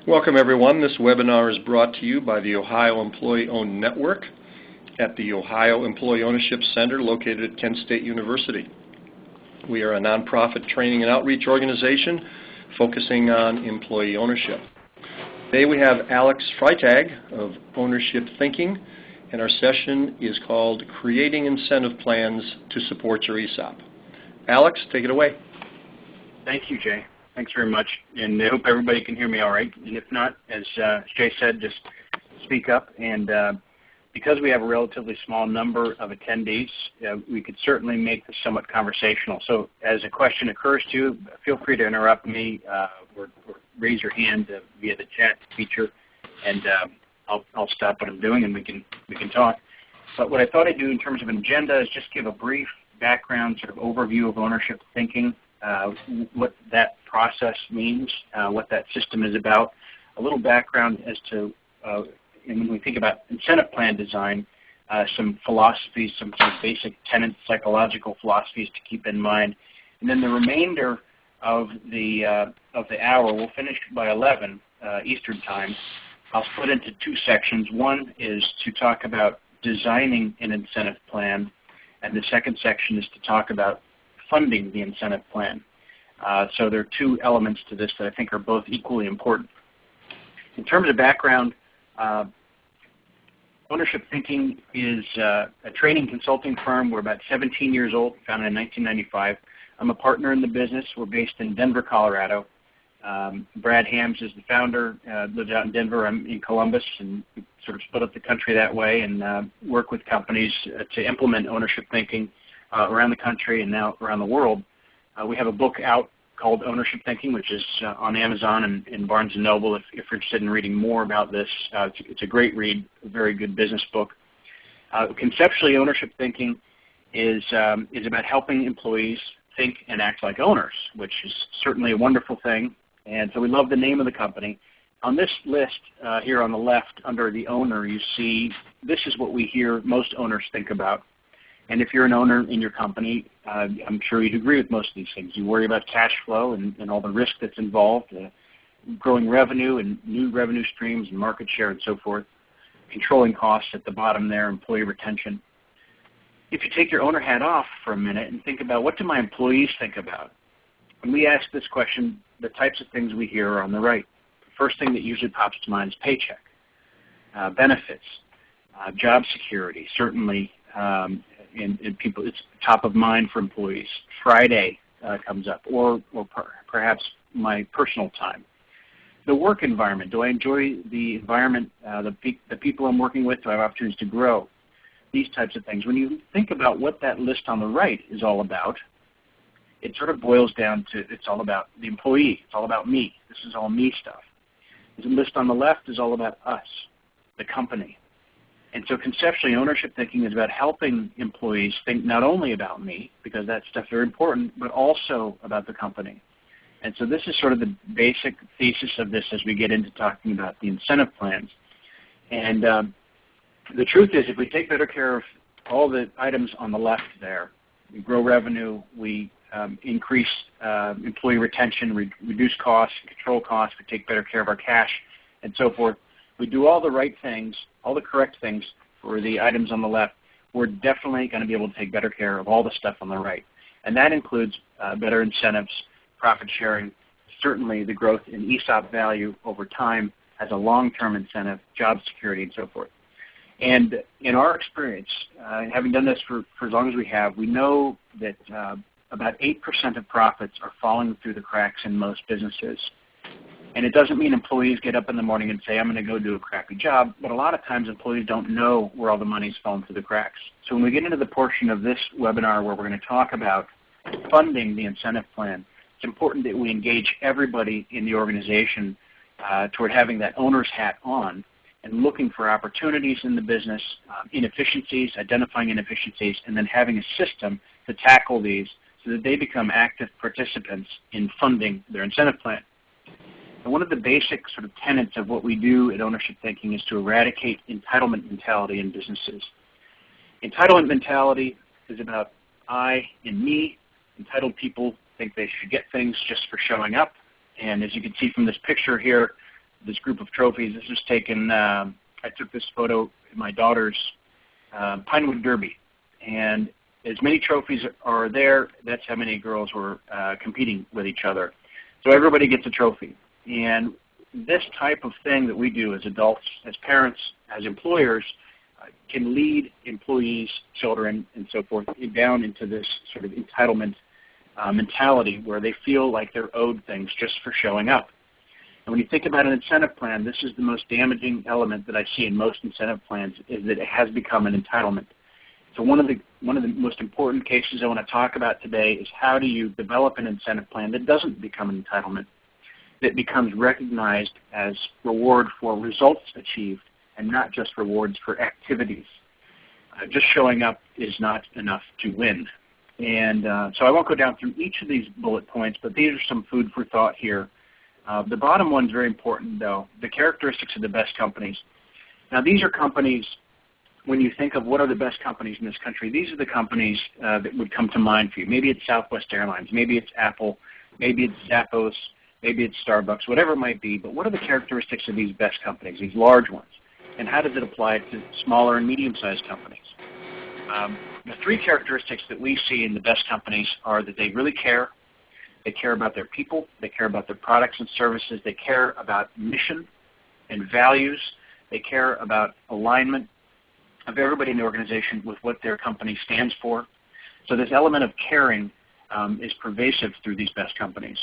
Welcome everyone. This webinar is brought to you by the Ohio Employee-Owned Network at the Ohio Employee Ownership Center located at Kent State University. We are a nonprofit training and outreach organization focusing on employee ownership. Today we have Alex Freytag of Ownership Thinking, and our session is called Creating Incentive Plans to Support Your ESOP. Alex, take it away. Thank you, Jay. Thanks very much, and I hope everybody can hear me all right. And if not, as Jay said, just speak up. And because we have a relatively small number of attendees, we could certainly make this somewhat conversational. So as a question occurs to you, feel free to interrupt me or raise your hand via the chat feature, and I'll stop what I'm doing and we can talk. But what I thought I'd do in terms of an agenda is just give a brief background sort of overview of ownership thinking, what that process means, what that system is about, a little background as to, and when we think about incentive plan design, some philosophies, some sort of basic tenets, psychological philosophies to keep in mind. And then the remainder of the hour, we'll finish by 11 Eastern Time. I'll split into two sections. One is to talk about designing an incentive plan, and the second section is to talk about funding the incentive plan. So there are two elements to this that I think are both equally important. In terms of background, Ownership Thinking is a training consulting firm. We're about 17 years old, founded in 1995. I'm a partner in the business. We're based in Denver, Colorado. Brad Hams is the founder, lives out in Denver. I'm in Columbus, and we sort of split up the country that way and work with companies to implement ownership thinking around the country and now around the world. We have a book out called Ownership Thinking, which is on Amazon and Barnes & Noble if you're interested in reading more about this. It's a great read, a very good business book. Conceptually, Ownership Thinking is about helping employees think and act like owners, which is certainly a wonderful thing. And so we love the name of the company. On this list here on the left under the owner, you see this is what we hear most owners think about. And if you're an owner in your company, I'm sure you'd agree with most of these things. You worry about cash flow and all the risk that's involved, growing revenue and new revenue streams and market share and so forth, controlling costs at the bottom there, employee retention. If you take your owner hat off for a minute and think about what do my employees think about? When we ask this question, the types of things we hear are on the right. The first thing that usually pops to mind is paycheck, benefits, job security, certainly. And people, it's top of mind for employees. Friday comes up, or perhaps my personal time. The work environment. Do I enjoy the environment, the people I'm working with? Do I have opportunities to grow? These types of things. When you think about what that list on the right is all about, it sort of boils down to it's all about the employee. It's all about me. This is all me stuff. The list on the left is all about us, the company. And so conceptually, ownership thinking is about helping employees think not only about me, because that stuff's very important, but also about the company. And so this is sort of the basic thesis of this as we get into talking about the incentive plans. And the truth is, if we take better care of all the items on the left there, we grow revenue, we increase employee retention, reduce costs, control costs, we take better care of our cash, and so forth. We do all the right things, all the correct things for the items on the left, we're definitely going to be able to take better care of all the stuff on the right. And that includes better incentives, profit sharing, certainly the growth in ESOP value over time as a long-term incentive, job security, and so forth. And in our experience, having done this for as long as we have, we know that about 8% of profits are falling through the cracks in most businesses. And it doesn't mean employees get up in the morning and say, I'm going to go do a crappy job, but a lot of times employees don't know where all the money's fallen through the cracks. So when we get into the portion of this webinar where we're going to talk about funding the incentive plan, it's important that we engage everybody in the organization toward having that owner's hat on and looking for opportunities in the business, inefficiencies, identifying inefficiencies, and then having a system to tackle these so that they become active participants in funding their incentive plan. And one of the basic sort of tenets of what we do at Ownership Thinking is to eradicate entitlement mentality in businesses. Entitlement mentality is about I and me. Entitled people think they should get things just for showing up. And as you can see from this picture here, this group of trophies. This was taken, I took this photo at my daughter's Pinewood Derby. And as many trophies are there, that's how many girls were competing with each other. So everybody gets a trophy. And this type of thing that we do as adults, as parents, as employers, can lead employees, children, and so forth down into this sort of entitlement mentality where they feel like they're owed things just for showing up. And when you think about an incentive plan, this is the most damaging element that I see in most incentive plans, is that it has become an entitlement. So one of the most important cases I want to talk about today is how do you develop an incentive plan that doesn't become an entitlement, that becomes recognized as reward for results achieved and not just rewards for activities. Just showing up is not enough to win. And so I won't go down through each of these bullet points, but these are some food for thought here. The bottom one is very important, though, the characteristics of the best companies. Now, these are companies, when you think of what are the best companies in this country, these are the companies that would come to mind for you. Maybe it's Southwest Airlines, maybe it's Apple, maybe it's Zappos, maybe it's Starbucks, whatever it might be. But what are the characteristics of these best companies, these large ones? And how does it apply to smaller and medium-sized companies? The three characteristics that we see in the best companies are that they really care. They care about their people. They care about their products and services. They care about mission and values. They care about alignment of everybody in the organization with what their company stands for. So this element of caring is pervasive through these best companies.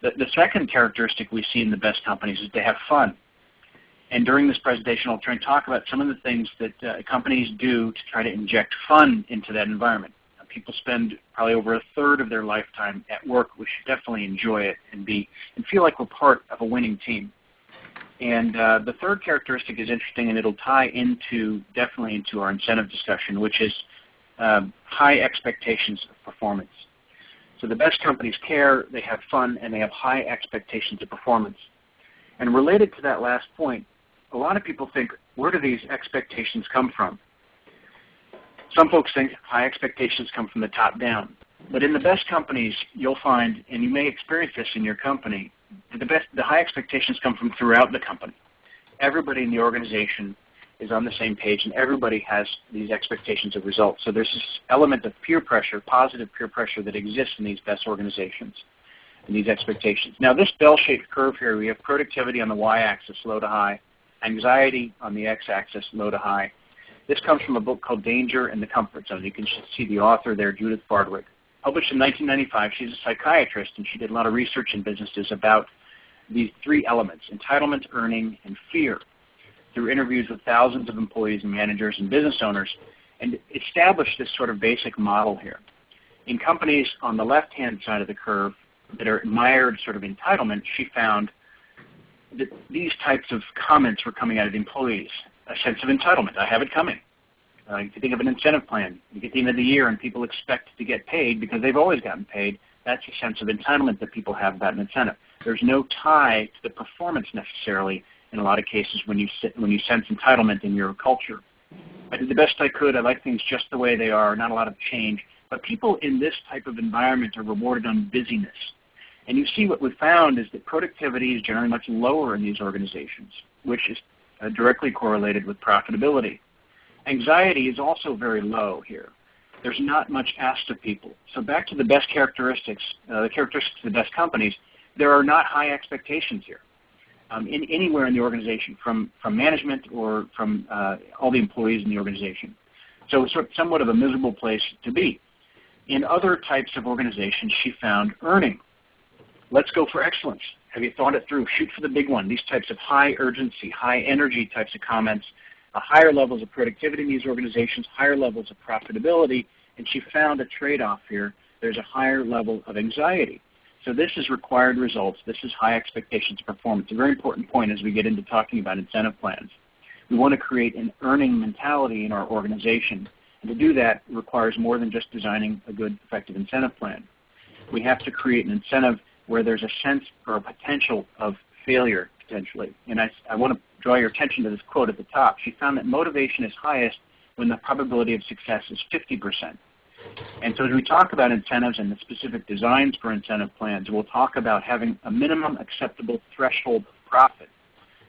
The second characteristic we see in the best companies is they have fun. And during this presentation, I'll try and talk about some of the things that companies do to try to inject fun into that environment. People spend probably over a third of their lifetime at work. We should definitely enjoy it and feel like we're part of a winning team. And the third characteristic is interesting, and it'll tie definitely into our incentive discussion, which is high expectations of performance. So the best companies care, they have fun, and they have high expectations of performance. And related to that last point, a lot of people think, where do these expectations come from? Some folks think high expectations come from the top down. But in the best companies, you'll find, and you may experience this in your company, the high expectations come from throughout the company. Everybody in the organization is on the same page, and everybody has these expectations of results. So there's this element of peer pressure, positive peer pressure, that exists in these best organizations and these expectations. Now, this bell-shaped curve here, we have productivity on the y-axis, low to high, anxiety on the x-axis, low to high. This comes from a book called Danger and the Comfort Zone. You can see the author there, Judith Bardwick. Published in 1995, she's a psychiatrist, and she did a lot of research in businesses about these three elements, entitlement, earning, and fear, through interviews with thousands of employees and managers and business owners, and established this sort of basic model here. In companies on the left-hand side of the curve that are mired sort of entitlement, she found that these types of comments were coming out of employees. A sense of entitlement. I have it coming. If you think of an incentive plan, you get the end of the year and people expect to get paid because they've always gotten paid. That's a sense of entitlement that people have about an incentive. There's no tie to the performance necessarily in a lot of cases when you sense entitlement in your culture. I did the best I could. I like things just the way they are, not a lot of change. But people in this type of environment are rewarded on busyness. And you see what we found is that productivity is generally much lower in these organizations, which is directly correlated with profitability. Anxiety is also very low here. There's not much asked of people. So back to the best characteristics, the characteristics of the best companies, there are not high expectations here anywhere in the organization, from management or from all the employees in the organization. So it's somewhat of a miserable place to be. In other types of organizations, she found earning. Let's go for excellence. Have you thought it through? Shoot for the big one. These types of high urgency, high energy types of comments, higher levels of productivity in these organizations, higher levels of profitability, and she found a trade-off here. There's a higher level of anxiety. So this is required results. This is high expectations of performance. A very important point as we get into talking about incentive plans. We want to create an earning mentality in our organization, and to do that requires more than just designing a good, effective incentive plan. We have to create an incentive where there's a sense or a potential of failure, potentially. And I want to draw your attention to this quote at the top. She found that motivation is highest when the probability of success is 50%. And so as we talk about incentives and the specific designs for incentive plans, we'll talk about having a minimum acceptable threshold of profit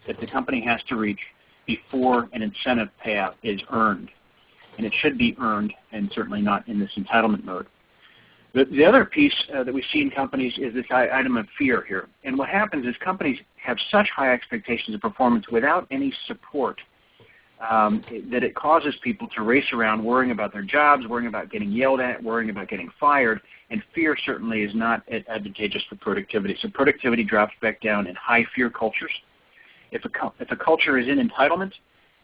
that the company has to reach before an incentive payout is earned. And it should be earned, and certainly not in this entitlement mode. The other piece that we see in companies is this item of fear here. And what happens is companies have such high expectations of performance without any support that it causes people to race around worrying about their jobs, worrying about getting yelled at, worrying about getting fired, and fear certainly is not advantageous for productivity. So productivity drops back down in high fear cultures. If a culture is in entitlement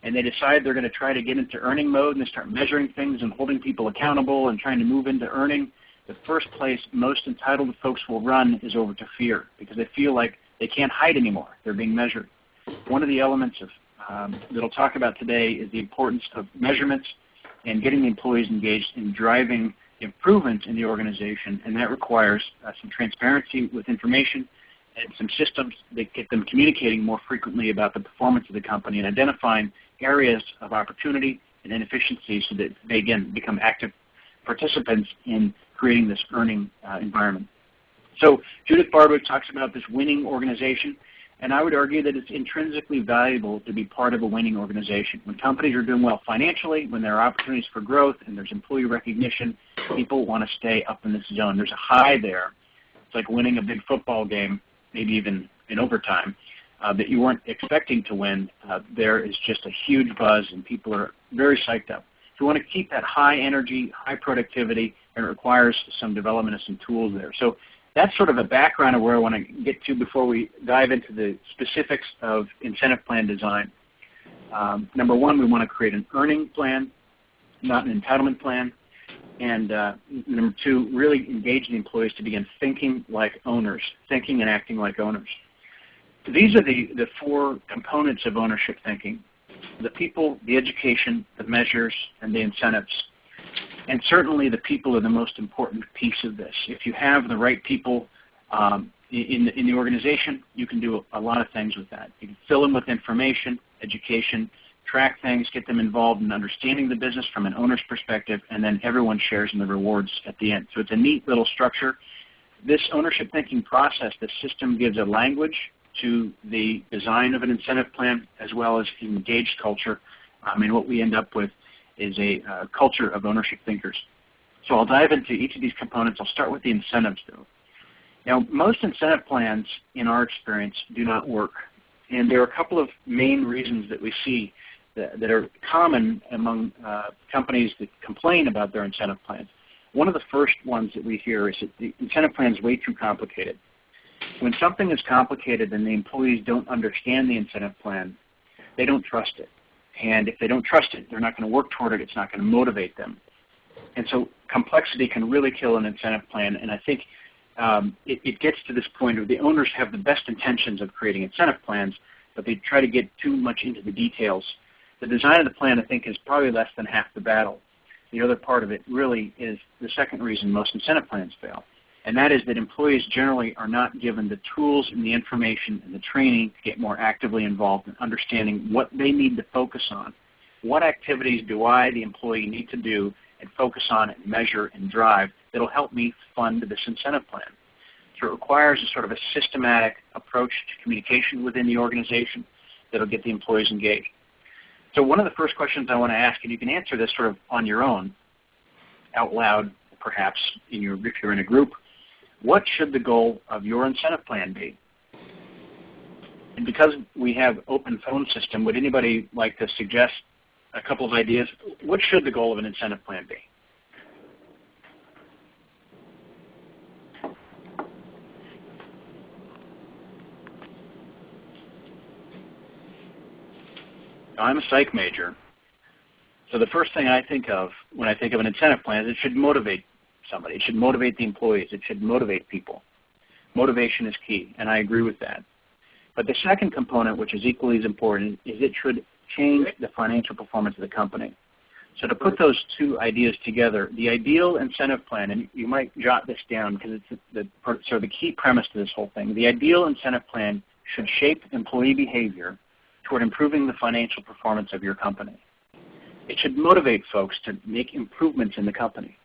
and they decide they're going to try to get into earning mode and they start measuring things and holding people accountable and trying to move into earning, the first place most entitled folks will run is over to fear because they feel like they can't hide anymore. They're being measured. One of the elements of that I'll talk about today is the importance of measurements and getting the employees engaged in driving improvement in the organization, and that requires some transparency with information and some systems that get them communicating more frequently about the performance of the company and identifying areas of opportunity and inefficiency so that they, again, become active participants in creating this earning environment. So Judith Bardwick talks about this winning organization, and I would argue that it's intrinsically valuable to be part of a winning organization. When companies are doing well financially, when there are opportunities for growth and there's employee recognition, people want to stay up in this zone. There's a high there. It's like winning a big football game, maybe even in overtime, that you weren't expecting to win. There is just a huge buzz, and people are very psyched up. So we want to keep that high energy, high productivity, and it requires some development of some tools there. So that's sort of a background of where I want to get to before we dive into the specifics of incentive plan design. Number one, we want to create an earning plan, not an entitlement plan. And number two, really engage the employees to begin thinking like owners, thinking and acting like owners. These are the four components of ownership thinking: the people, the education, the measures, and the incentives. And certainly the people are the most important piece of this. If you have the right people in the organization, you can do a lot of things with that. You can fill them with information, education, track things, get them involved in understanding the business from an owner's perspective, and then everyone shares in the rewards at the end. So it's a neat little structure. This ownership thinking process, the system gives a language to the design of an incentive plan as well as an engaged culture. And what we end up with is a culture of ownership thinkers. So I'll dive into each of these components. I'll start with the incentives, though. Now, most incentive plans, in our experience, do not work. And there are a couple of main reasons that we see that are common among companies that complain about their incentive plans. One of the first ones that we hear is that the incentive plan is way too complicated. When something is complicated and the employees don't understand the incentive plan, they don't trust it. And if they don't trust it, they're not going to work toward it. It's not going to motivate them. And so complexity can really kill an incentive plan. And I think it gets to this point where the owners have the best intentions of creating incentive plans, but they try to get too much into the details. The design of the plan, I think, is probably less than half the battle. The other part of it really is the second reason most incentive plans fail, and that is that employees generally are not given the tools and the information and the training to get more actively involved in understanding what they need to focus on. What activities do I, the employee, need to do and focus on and measure and drive that will help me fund this incentive plan? So it requires a sort of a systematic approach to communication within the organization that will get the employees engaged. So one of the first questions I want to ask, and you can answer this sort of on your own, out loud perhaps, if you're in a group, what should the goal of your incentive plan be? And because we have open phone system, would anybody like to suggest a couple of ideas? What should the goal of an incentive plan be? I'm a psych major, so the first thing I think of when I think of an incentive plan is it should motivate somebody. It should motivate the employees. It should motivate people. Motivation is key, and I agree with that. But the second component, which is equally as important, is it should change the financial performance of the company. So to put those two ideas together, the ideal incentive plan, and you might jot this down because it's the key premise to this whole thing, the ideal incentive plan should shape employee behavior toward improving the financial performance of your company. It should motivate folks to make improvements in the company.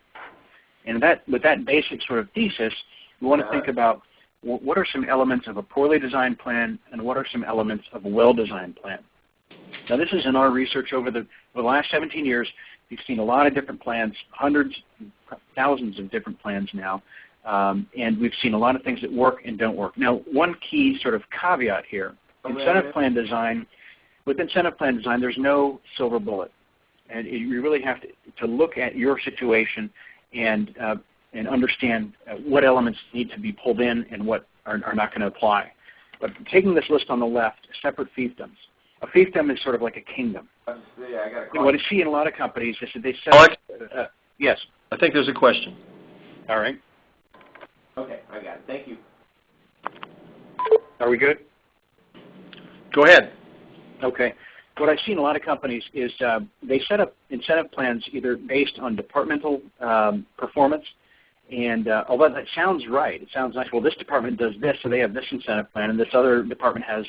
And with that basic sort of thesis, we want to think about what are some elements of a poorly designed plan and what are some elements of a well-designed plan. Now, this is in our research over the last 17 years. We've seen a lot of different plans, hundreds, thousands of different plans now, and we've seen a lot of things that work and don't work. Now, one key sort of caveat here, with incentive plan design, there's no silver bullet. And you really have to look at your situation and understand what elements need to be pulled in and what are not going to apply. But taking this list on the left, separate fiefdoms. A fiefdom is sort of like a kingdom. What I see in a lot of companies is that they set Alex? Yes. I think there's a question. All right. Okay, I got it. Thank you. Are we good? Go ahead. Okay. What I see in a lot of companies is they set up incentive plans either based on departmental performance, and although that sounds right, it sounds nice, well, this department does this, so they have this incentive plan, and this other department has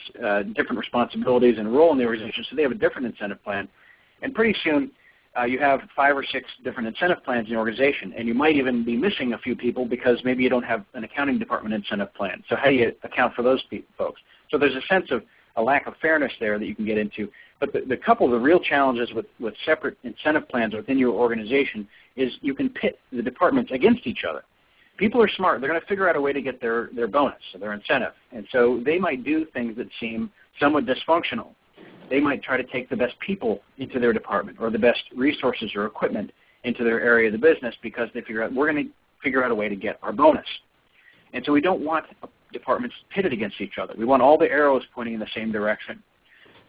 different responsibilities and role in the organization, so they have a different incentive plan. And pretty soon you have 5 or 6 different incentive plans in the organization, and you might even be missing a few people because maybe you don't have an accounting department incentive plan. So how do you account for those folks? So there's a sense of a lack of fairness there that you can get into. But the couple of the real challenges with separate incentive plans within your organization is you can pit the departments against each other. People are smart. They're going to figure out a way to get their bonus or their incentive. And so they might do things that seem somewhat dysfunctional. They might try to take the best people into their department or the best resources or equipment into their area of the business because they figure out we're going to figure out a way to get our bonus. And so we don't want departments pitted against each other. We want all the arrows pointing in the same direction.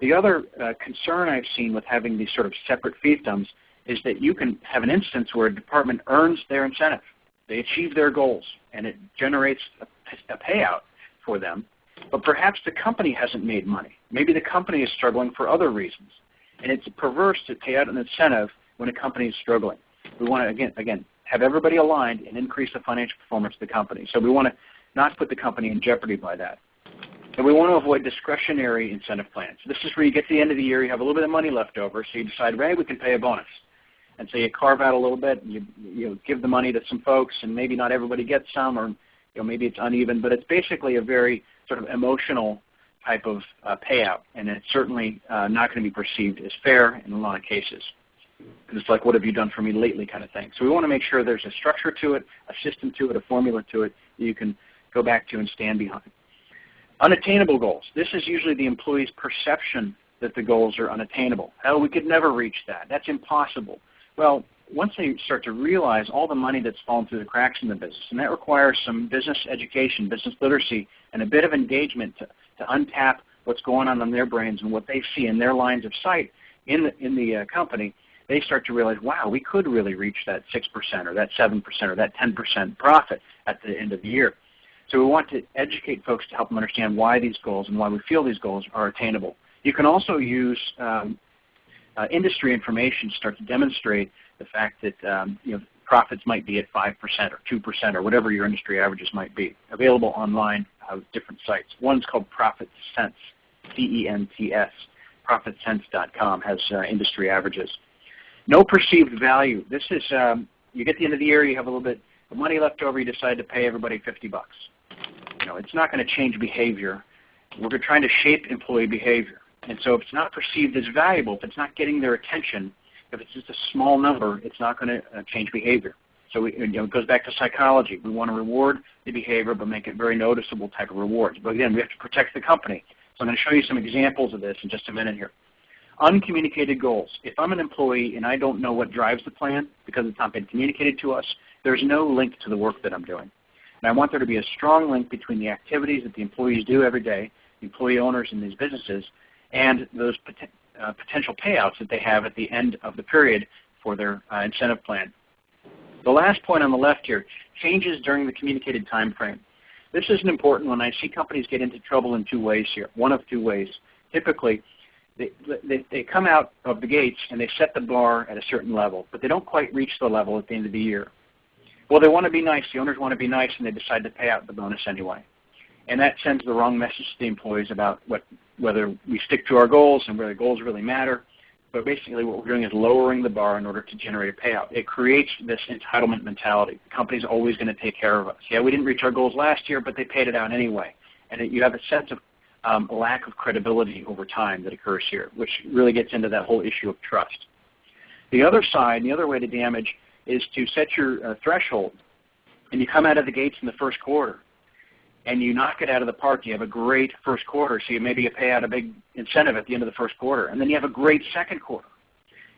The other concern I've seen with having these sort of separate fiefdoms is that you can have an instance where a department earns their incentive. They achieve their goals, and it generates a payout for them. But perhaps the company hasn't made money. Maybe the company is struggling for other reasons. And it's perverse to pay out an incentive when a company is struggling. We want to, again, have everybody aligned and increase the financial performance of the company. So we want to not put the company in jeopardy by that. And we want to avoid discretionary incentive plans. This is where you get to the end of the year, you have a little bit of money left over, so you decide, hey, we can pay a bonus. And so you carve out a little bit, and you give the money to some folks, and maybe not everybody gets some, or maybe it's uneven, but it's basically a very sort of emotional type of payout, and it's certainly not going to be perceived as fair in a lot of cases. It's like, what have you done for me lately kind of thing. So we want to make sure there's a structure to it, a system to it, a formula to it that you can go back to and stand behind. Unattainable goals. This is usually the employee's perception that the goals are unattainable. Oh, we could never reach that. That's impossible. Well, once they start to realize all the money that's fallen through the cracks in the business, and that requires some business education, business literacy, and a bit of engagement to untap what's going on in their brains and what they see in their lines of sight in the company, they start to realize, wow, we could really reach that 6% or that 7% or that 10% profit at the end of the year. So we want to educate folks to help them understand why these goals and why we feel these goals are attainable. You can also use industry information to start to demonstrate the fact that profits might be at 5% or 2% or whatever your industry averages might be. Available online with different sites. One's called Profit Sense, C-E-N-T-S. ProfitSense.com has industry averages. No perceived value. This is, you get to the end of the year, you have a little bit of money left over, you decide to pay everybody $50. It's not going to change behavior. We're trying to shape employee behavior. And so if it's not perceived as valuable, if it's not getting their attention, if it's just a small number, it's not going to change behavior. So it goes back to psychology. We want to reward the behavior but make it very noticeable type of rewards. But again, we have to protect the company. So I'm going to show you some examples of this in just a minute here. Uncommunicated goals. If I'm an employee and I don't know what drives the plan because it's not been communicated to us, there's no link to the work that I'm doing. And I want there to be a strong link between the activities that the employees do every day, the employee owners in these businesses, and those potential payouts that they have at the end of the period for their incentive plan. The last point on the left here, changes during the communicated time frame. This is an important one. I see companies get into trouble in 2 ways here, one of 2 ways. Typically, they come out of the gates and they set the bar at a certain level, but they don't quite reach the level at the end of the year. Well, they want to be nice. The owners want to be nice, and they decide to pay out the bonus anyway. And that sends the wrong message to the employees about whether we stick to our goals and whether goals really matter. But basically what we're doing is lowering the bar in order to generate a payout. It creates this entitlement mentality. The company's always going to take care of us. Yeah, we didn't reach our goals last year, but they paid it out anyway. And you have a sense of a lack of credibility over time that occurs here, which really gets into that whole issue of trust. The other side, the other way to damage, is to set your threshold, and you come out of the gates in the first quarter, and you knock it out of the park. You have a great first quarter, so you pay out a big incentive at the end of the first quarter, and then you have a great second quarter,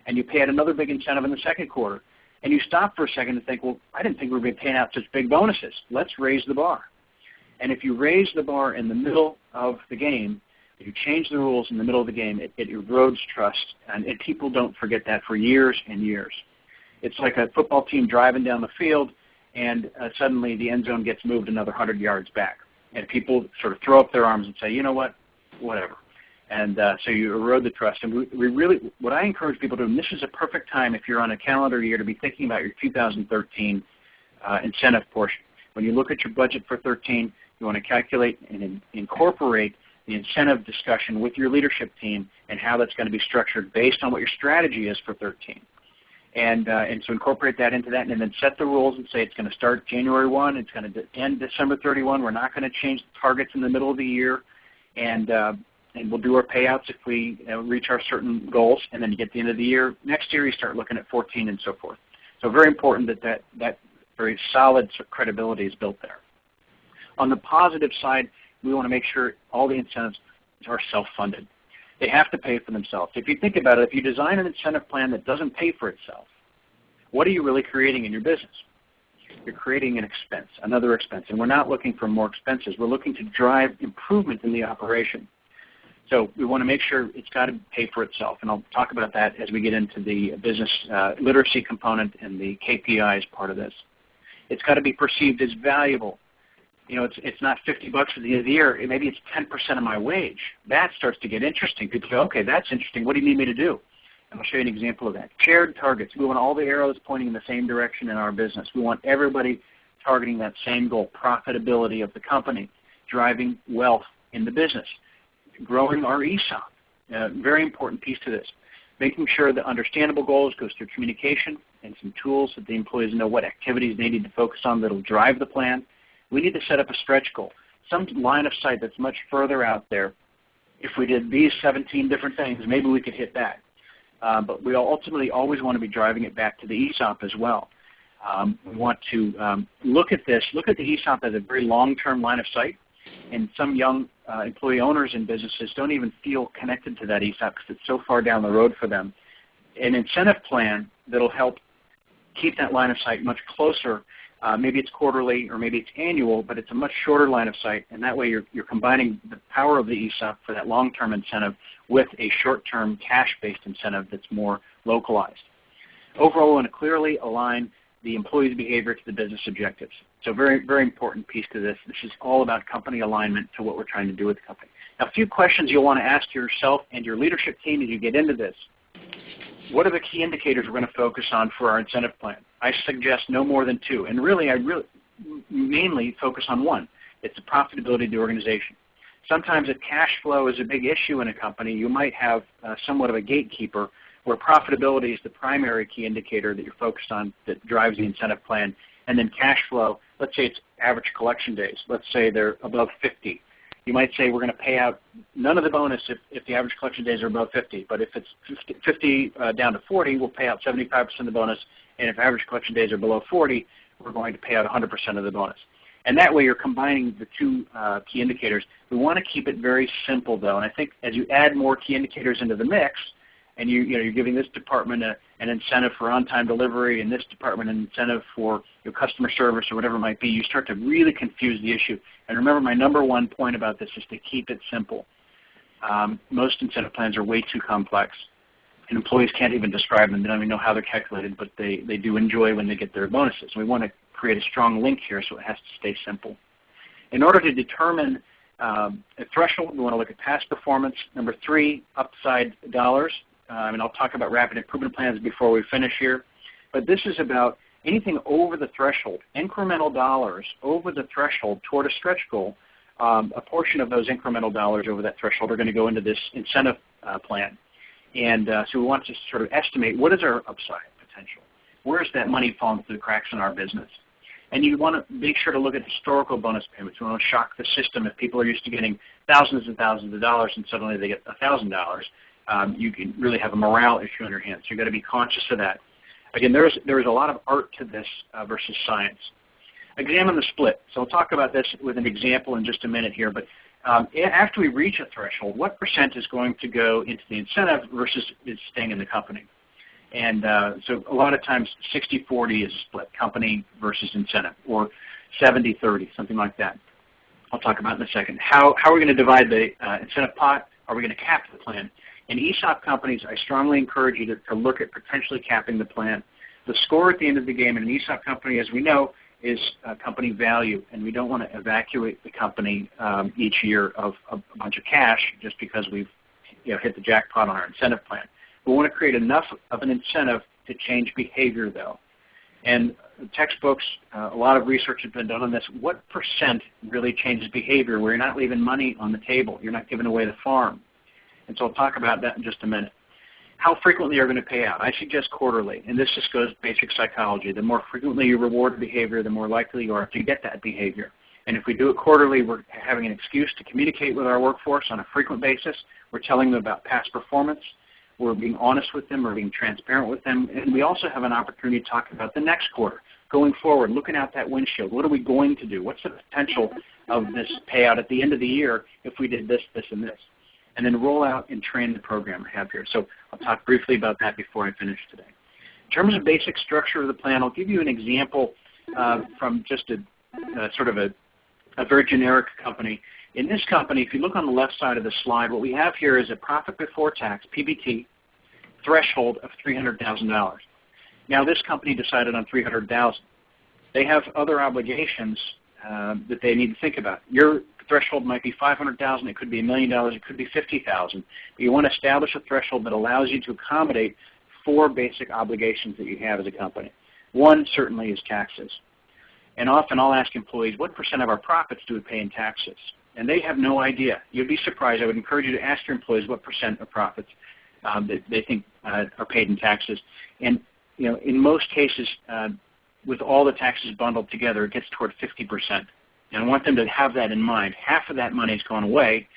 and you pay out another big incentive in the second quarter, and you stop for a second and think, well, I didn't think we were going to be paying out such big bonuses. Let's raise the bar. And if you raise the bar in the middle of the game, if you change the rules in the middle of the game, it erodes trust, and people don't forget that for years and years. It's like a football team driving down the field, and suddenly the end zone gets moved another 100 yards back. And people sort of throw up their arms and say, you know what, whatever. And so you erode the trust. And we really, what I encourage people to do, and this is a perfect time if you're on a calendar year to be thinking about your 2013 incentive portion. When you look at your budget for 13, you want to calculate and incorporate the incentive discussion with your leadership team and how that's going to be structured based on what your strategy is for 13. And so incorporate that into that, and then set the rules and say it's going to start January 1, it's going to end December 31. We're not going to change the targets in the middle of the year, and we'll do our payouts if we reach our certain goals. And then you get to the end of the year. Next year you start looking at 14 and so forth. So very important that very solid credibility is built there. On the positive side, we want to make sure all the incentives are self-funded. They have to pay for themselves. If you think about it, if you design an incentive plan that doesn't pay for itself, what are you really creating in your business? You're creating an expense, another expense. And we're not looking for more expenses. We're looking to drive improvement in the operation. So we want to make sure it's got to pay for itself. And I'll talk about that as we get into the business literacy component and the KPIs part of this. It's got to be perceived as valuable. You know, it's not $50 for the end of the year. Maybe it's 10% of my wage. That starts to get interesting. People go, okay, that's interesting. What do you need me to do? And I'll show you an example of that. Shared targets. We want all the arrows pointing in the same direction in our business. We want everybody targeting that same goal, profitability of the company, driving wealth in the business, growing our ESOP. Very important piece to this. Making sure that understandable goals goes through communication and some tools that the employees know what activities they need to focus on that will drive the plan. We need to set up a stretch goal, some line of sight that's much further out there. If we did these 17 different things, maybe we could hit that. But we ultimately always want to be driving it back to the ESOP as well. We want to look at this, look at the ESOP as a very long-term line of sight. And some young employee owners in businesses don't even feel connected to that ESOP because it's so far down the road for them. An incentive plan that will help keep that line of sight much closer. Maybe it's quarterly or maybe it's annual, but it's a much shorter line of sight, and that way you're combining the power of the ESOP for that long-term incentive with a short-term cash-based incentive that's more localized. Overall, we want to clearly align the employee's behavior to the business objectives. So very, very important piece to this. This is all about company alignment to what we're trying to do with the company. Now, a few questions you'll want to ask yourself and your leadership team as you get into this. What are the key indicators we're going to focus on for our incentive plan? I suggest no more than 2. And really, I mainly focus on 1. It's the profitability of the organization. Sometimes if cash flow is a big issue in a company, you might have somewhat of a gatekeeper where profitability is the primary key indicator that you're focused on that drives the incentive plan. And then cash flow, let's say it's average collection days. Let's say they're above 50. You might say we're going to pay out none of the bonus if the average collection days are above 50. But if it's 50 down to 40, we'll pay out 75% of the bonus. And if average collection days are below 40, we're going to pay out 100% of the bonus. And that way you're combining the 2 key indicators. We want to keep it very simple, though. And I think as you add more key indicators into the mix, and you're giving this department an incentive for on-time delivery and this department an incentive for customer service or whatever it might be, you start to really confuse the issue. And remember, my number 1 point about this is to keep it simple. Most incentive plans are way too complex, and employees can't even describe them. They don't even know how they're calculated, but they do enjoy when they get their bonuses. We want to create a strong link here, so it has to stay simple. In order to determine a threshold, we want to look at past performance. Number 3, upside dollars. And I'll talk about rapid improvement plans before we finish here. But this is about anything over the threshold, incremental dollars over the threshold toward a stretch goal. A portion of those incremental dollars over that threshold are going to go into this incentive plan. And so we want to sort of estimate what is our upside potential. Where is that money falling through the cracks in our business? And you want to make sure to look at historical bonus payments. We want to shock the system. If people are used to getting thousands and thousands of dollars and suddenly they get $1,000, you can really have a morale issue on your hands. So you've got to be conscious of that. Again, there is a lot of art to this versus science. Examine the split. So I'll talk about this with an example in just a minute here. But after we reach a threshold, what percent is going to go into the incentive versus is staying in the company? And so a lot of times 60-40 is a split, company versus incentive, or 70-30, something like that. I'll talk about in a second. How are we going to divide the incentive pot? Are we going to cap the plan? In ESOP companies, I strongly encourage you to look at potentially capping the plan. The score at the end of the game in an ESOP company, as we know, is company value, and we don't want to evacuate the company each year of a bunch of cash just because we've hit the jackpot on our incentive plan. We want to create enough of an incentive to change behavior, though. And textbooks, a lot of research has been done on this. What percent really changes behavior where you're not leaving money on the table? You're not giving away the farm. And so I'll talk about that in just a minute. How frequently are going to pay out? I suggest quarterly, and this just goes basic psychology. The more frequently you reward behavior, the more likely you are to get that behavior. And if we do it quarterly, we're having an excuse to communicate with our workforce on a frequent basis. We're telling them about past performance. We're being honest with them. We're being transparent with them. And we also have an opportunity to talk about the next quarter, going forward, looking out that windshield. What are we going to do? What's the potential of this payout at the end of the year if we did this, this, and this? And then roll out and train the program I have here. So I'll talk briefly about that before I finish today. In terms of basic structure of the plan, I'll give you an example from just a sort of a very generic company. In this company, if you look on the left side of the slide, what we have here is a profit before tax, PBT, threshold of $300,000. Now this company decided on $300,000. They have other obligations that they need to think about. Your threshold might be $500,000, it could be $1 million, it could be $50,000. You want to establish a threshold that allows you to accommodate 4 basic obligations that you have as a company. One certainly is taxes. And often I'll ask employees, what percent of our profits do we pay in taxes? And they have no idea. You'd be surprised. I would encourage you to ask your employees what percent of profits that they think are paid in taxes. And in most cases, with all the taxes bundled together, it gets toward 50%. And I want them to have that in mind. Half of that money has gone away.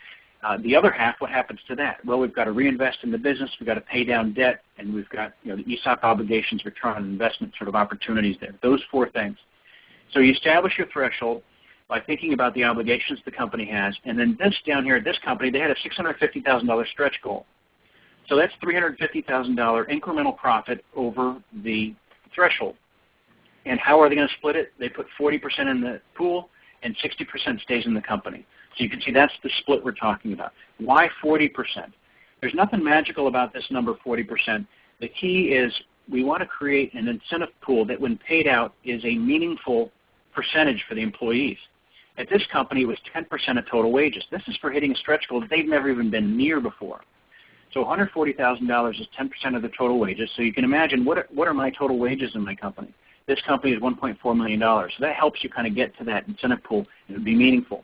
The other half, what happens to that? Well, we've got to reinvest in the business, we've got to pay down debt, and we've got the ESOP obligations, return on investment sort of opportunities there. Those 4 things. So you establish your threshold by thinking about the obligations the company has, and then this down here at this company, they had a $650,000 stretch goal. So that's $350,000 incremental profit over the threshold. And how are they going to split it? They put 40% in the pool, and 60% stays in the company. So you can see that's the split we're talking about. Why 40%? There's nothing magical about this number 40%. The key is we want to create an incentive pool that when paid out is a meaningful percentage for the employees. At this company, it was 10% of total wages. This is for hitting a stretch goal that they've never even been near before. So $140,000 is 10% of the total wages. So you can imagine what are my total wages in my company? This company is $1.4 million. So that helps you kind of get to that incentive pool. It would be meaningful.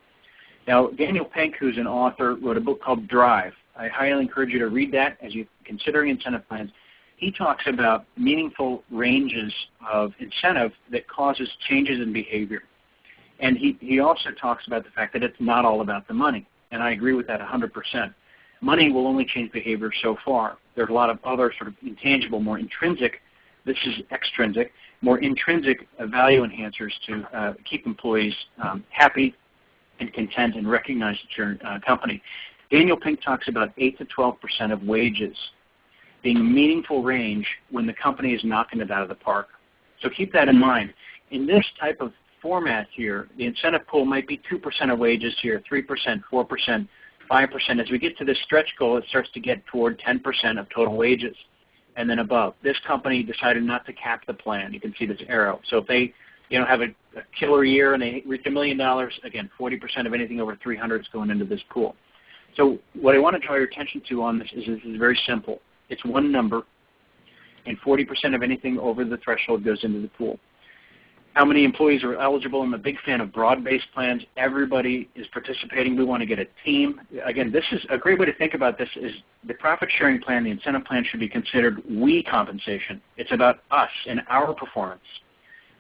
Now, Daniel Pink, who's an author, wrote a book called Drive. I highly encourage you to read that as you're considering incentive plans. He talks about meaningful ranges of incentive that causes changes in behavior. And he also talks about the fact that it's not all about the money. And I agree with that 100%. Money will only change behavior so far. There are a lot of other sort of intangible, more intrinsic, this is extrinsic, more intrinsic value enhancers to keep employees happy and content and recognized at your company. Daniel Pink talks about 8 to 12% of wages being a meaningful range when the company is knocking it out of the park. So keep that in mind. In this type of format here, the incentive pool might be 2% of wages here, 3%, 4%, 5%. As we get to this stretch goal, it starts to get toward 10% of total wages and then above. This company decided not to cap the plan. You can see this arrow. So if they have a killer year and they reach $1 million, again, 40% of anything over 300 is going into this pool. So what I want to draw your attention to on this is very simple. It's one number, and 40% of anything over the threshold goes into the pool. How many employees are eligible? I'm a big fan of broad-based plans. Everybody is participating. We want to get a team. Again, this is a great way to think about this is the profit-sharing plan, the incentive plan should be considered we compensation. It's about us and our performance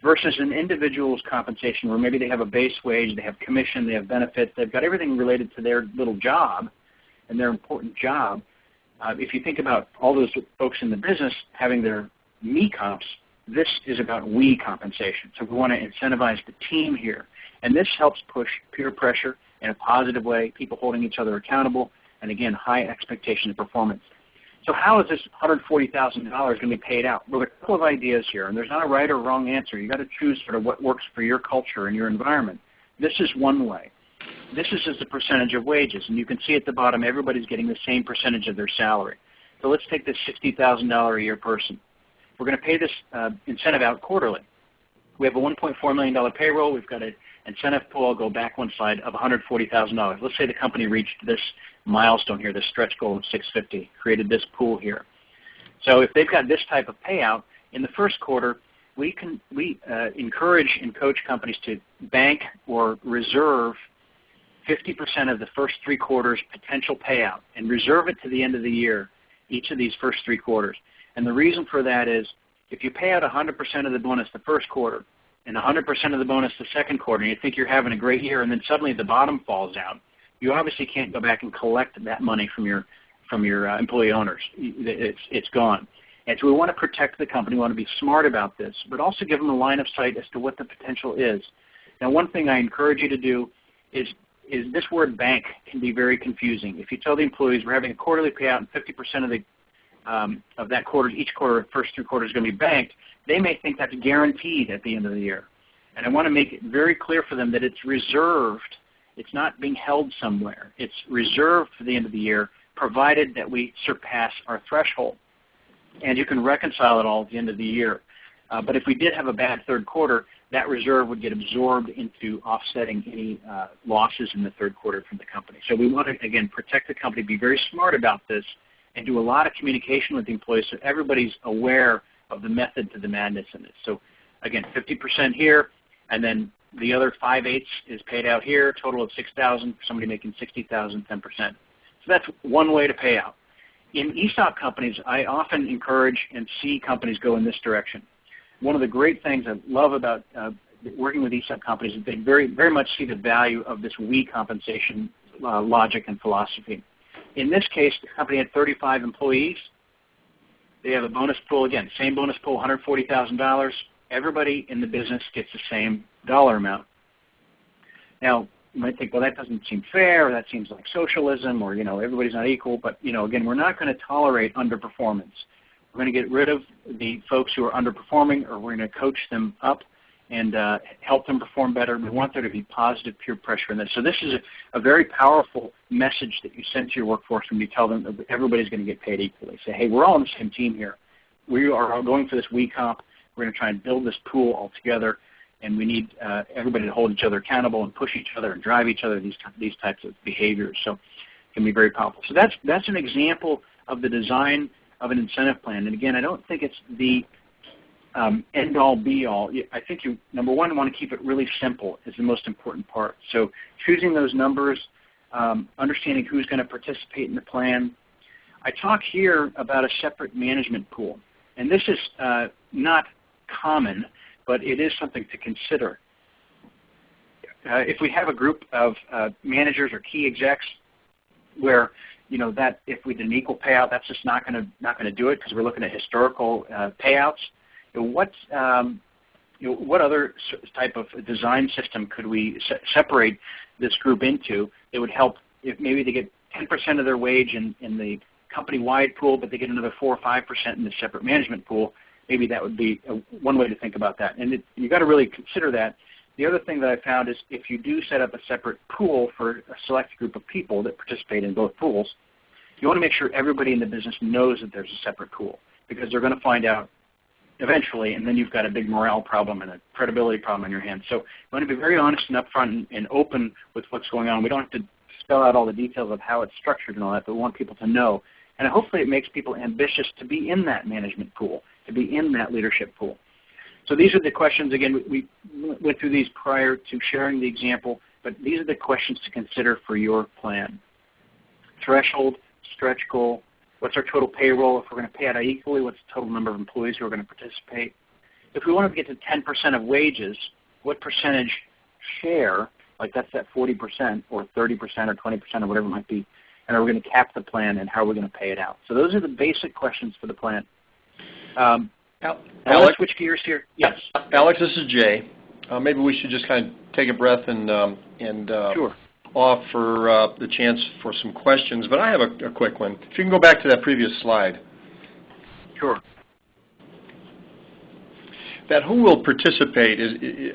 versus an individual's compensation where maybe they have a base wage, they have commission, they have benefits, they've got everything related to their little job and their important job. If you think about all those folks in the business having their me comps, this is about we compensation. So we want to incentivize the team here. And this helps push peer pressure in a positive way, people holding each other accountable, and again, high expectation of performance. So how is this $140,000 going to be paid out? Well, there are a couple of ideas here, and there's not a right or wrong answer. You've got to choose sort of what works for your culture and your environment. This is one way. This is as a percentage of wages, and you can see at the bottom everybody's getting the same percentage of their salary. So let's take this $60,000 a year person. We're going to pay this incentive out quarterly. We have a $1.4 million payroll. We've got an incentive pool, I'll go back one slide, of $140,000. Let's say the company reached this milestone here, this stretch goal of $650, created this pool here. So if they've got this type of payout, in the first quarter, we encourage and coach companies to bank or reserve 50% of the first 3 quarters potential payout and reserve it to the end of the year, each of these first 3 quarters. And the reason for that is if you pay out 100% of the bonus the first quarter and 100% of the bonus the second quarter and you think you're having a great year and then suddenly the bottom falls out, you obviously can't go back and collect that money from your employee owners. It's gone. And so we want to protect the company. We want to be smart about this, but also give them a line of sight as to what the potential is. Now, one thing I encourage you to do is this word bank can be very confusing. If you tell the employees we're having a quarterly payout and 50% of that quarter, each quarter, first 3 quarters is going to be banked, they may think that's guaranteed at the end of the year. And I want to make it very clear for them that it's reserved. It's not being held somewhere. It's reserved for the end of the year, provided that we surpass our threshold. And you can reconcile it all at the end of the year. But if we did have a bad third quarter, that reserve would get absorbed into offsetting any losses in the third quarter from the company. So we want to, again, protect the company, be very smart about this, and do a lot of communication with the employees so everybody's aware of the method to the madness in this. So, again, 50% here, and then the other 5/8 is paid out here, total of $6,000, for somebody making $60,000, 10%. So that's one way to pay out. In ESOP companies, I often encourage and see companies go in this direction. One of the great things I love about working with ESOP companies is they very, very much see the value of this we compensation logic and philosophy. In this case, the company had 35 employees. They have a bonus pool, again, same bonus pool, $140,000. Everybody in the business gets the same dollar amount. Now, you might think, well, that doesn't seem fair, or that seems like socialism, or, everybody's not equal. But, again, we're not going to tolerate underperformance. We're going to get rid of the folks who are underperforming, or we're going to coach them up and help them perform better. We want there to be positive peer pressure in this. So this is a very powerful message that you send to your workforce when you tell them that everybody's going to get paid equally. Say, hey, we're all on the same team here. We are all going for this we comp. We're going to try and build this pool all together, and we need everybody to hold each other accountable and push each other and drive each other, these types of behaviors. So it can be very powerful. So that's an example of the design of an incentive plan. And again, I don't think it's the end-all, be-all. I think number one, want to keep it really simple is the most important part. So choosing those numbers, understanding who's going to participate in the plan. I talk here about a separate management pool. And this is not common, but it is something to consider. If we have a group of managers or key execs where that if we did an equal payout, that's just not going to do it because we're looking at historical payouts. What other type of design system could we separate this group into that would help if maybe they get 10% of their wage in the company-wide pool, but they get another 4 or 5% in the separate management pool? Maybe that would be one way to think about that. And you've got to really consider that. The other thing that I found is if you do set up a separate pool for a select group of people that participate in both pools, you want to make sure everybody in the business knows that there's a separate pool because they're going to find out eventually, and then you've got a big morale problem and a credibility problem on your hands. So you want to be very honest and upfront and open with what's going on. We don't have to spell out all the details of how it's structured and all that, but we want people to know. And hopefully it makes people ambitious to be in that management pool, to be in that leadership pool. So these are the questions. Again, we went through these prior to sharing the example, but these are the questions to consider for your plan. Threshold, stretch goal, what's our total payroll? If we're going to pay out equally, what's the total number of employees who are going to participate? If we want to get to 10% of wages, what percentage share, like that's that 40% or 30% or 20% or whatever it might be, and are we going to cap the plan, and how are we going to pay it out? So those are the basic questions for the plan. Alex, switch gears here. Yes. Alex, this is Jay. Maybe we should just kind of take a breath and Sure. offer the chance for some questions. But I have a quick one. If you can go back to that previous slide. Sure. That who will participate,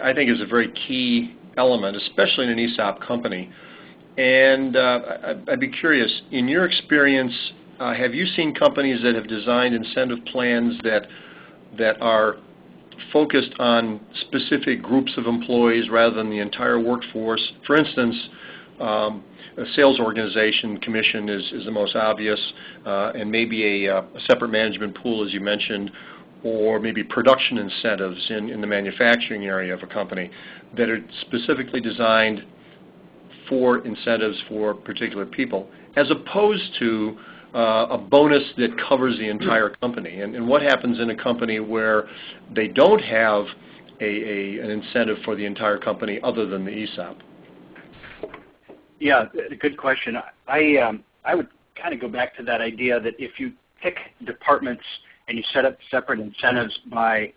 I think, is a very key element, especially in an ESOP company. And I'd be curious, in your experience, have you seen companies that have designed incentive plans that are focused on specific groups of employees rather than the entire workforce? For instance, a sales organization commission is the most obvious, and maybe a separate management pool, as you mentioned, or maybe production incentives in the manufacturing area of a company that are specifically designed for incentives for particular people, as opposed to a bonus that covers the entire company. And what happens in a company where they don't have an incentive for the entire company other than the ESOP? Yeah, good question. I would kind of go back to that idea that if you pick departments and you set up separate incentives by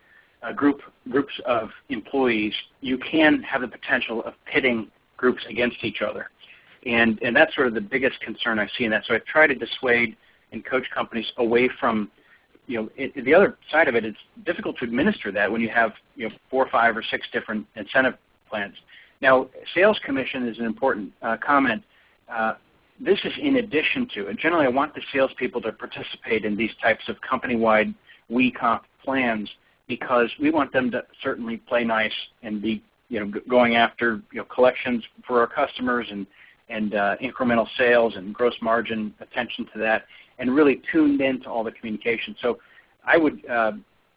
groups of employees, you can have the potential of pitting groups against each other. And that's sort of the biggest concern I see in that. So I try to dissuade and coach companies away from, the other side of it, it's difficult to administer that when you have 4, 5, or 6 different incentive plans. Now, sales commission is an important comment. This is in addition to, and generally I want the salespeople to participate in these types of company-wide comp plans because we want them to certainly play nice and be going after collections for our customers and incremental sales and gross margin, attention to that, and really tuned into all the communication. So I would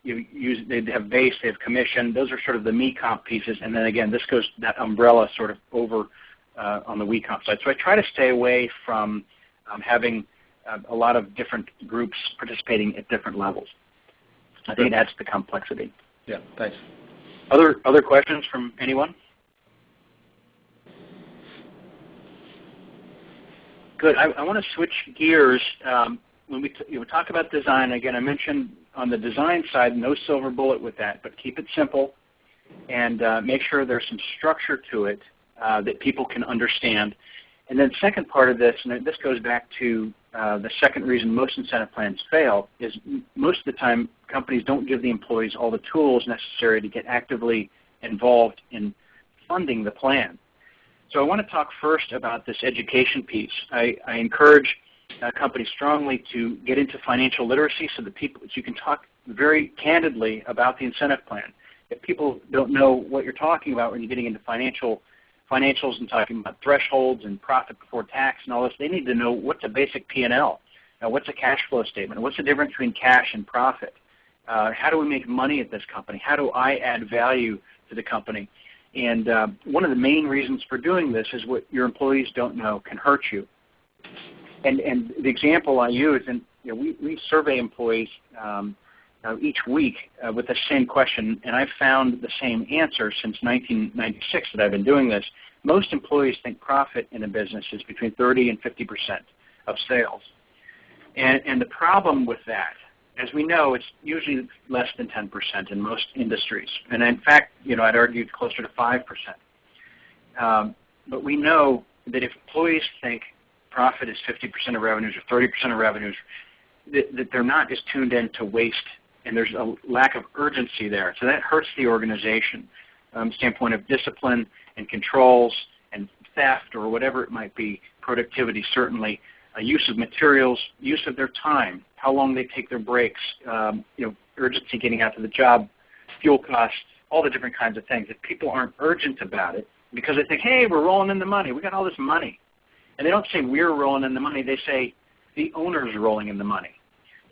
they'd have base, they have commission. Those are sort of the comp pieces, and then again, this goes that umbrella sort of over on the comp side. So I try to stay away from having a lot of different groups participating at different levels. I think that's the complexity. Yeah, thanks. Other questions from anyone? Good. I want to switch gears. When we talk about design, again, I mentioned on the design side, no silver bullet with that, but keep it simple and make sure there's some structure to it that people can understand. And then second part of this, and this goes back to the second reason most incentive plans fail, is most of the time companies don't give the employees all the tools necessary to get actively involved in funding the plan. So I want to talk first about this education piece. I encourage companies strongly to get into financial literacy so that you can talk very candidly about the incentive plan. If people don't know what you're talking about when you're getting into financials and talking about thresholds and profit before tax and all this, they need to know what's a basic P&L. Now, what's a cash flow statement? What's the difference between cash and profit? How do we make money at this company? How do I add value to the company? And one of the main reasons for doing this is what your employees don't know can hurt you. And the example I use, and we survey employees each week with the same question, and I've found the same answer since 1996 that I've been doing this. Most employees think profit in a business is between 30 and 50% of sales. And the problem with that, as we know, it's usually less than 10% in most industries. And in fact, I'd argue closer to 5%. But we know that if employees think profit is 50% of revenues or 30% of revenues, that they're not as tuned in to waste, and there's a lack of urgency there. So that hurts the organization standpoint of discipline and controls and theft or whatever it might be, productivity certainly, use of materials, use of their time, how long they take their breaks, urgency getting out to the job, fuel costs, all the different kinds of things. If people aren't urgent about it because they think, hey, we're rolling in the money, we got all this money. And they don't say we're rolling in the money, they say the owner's rolling in the money.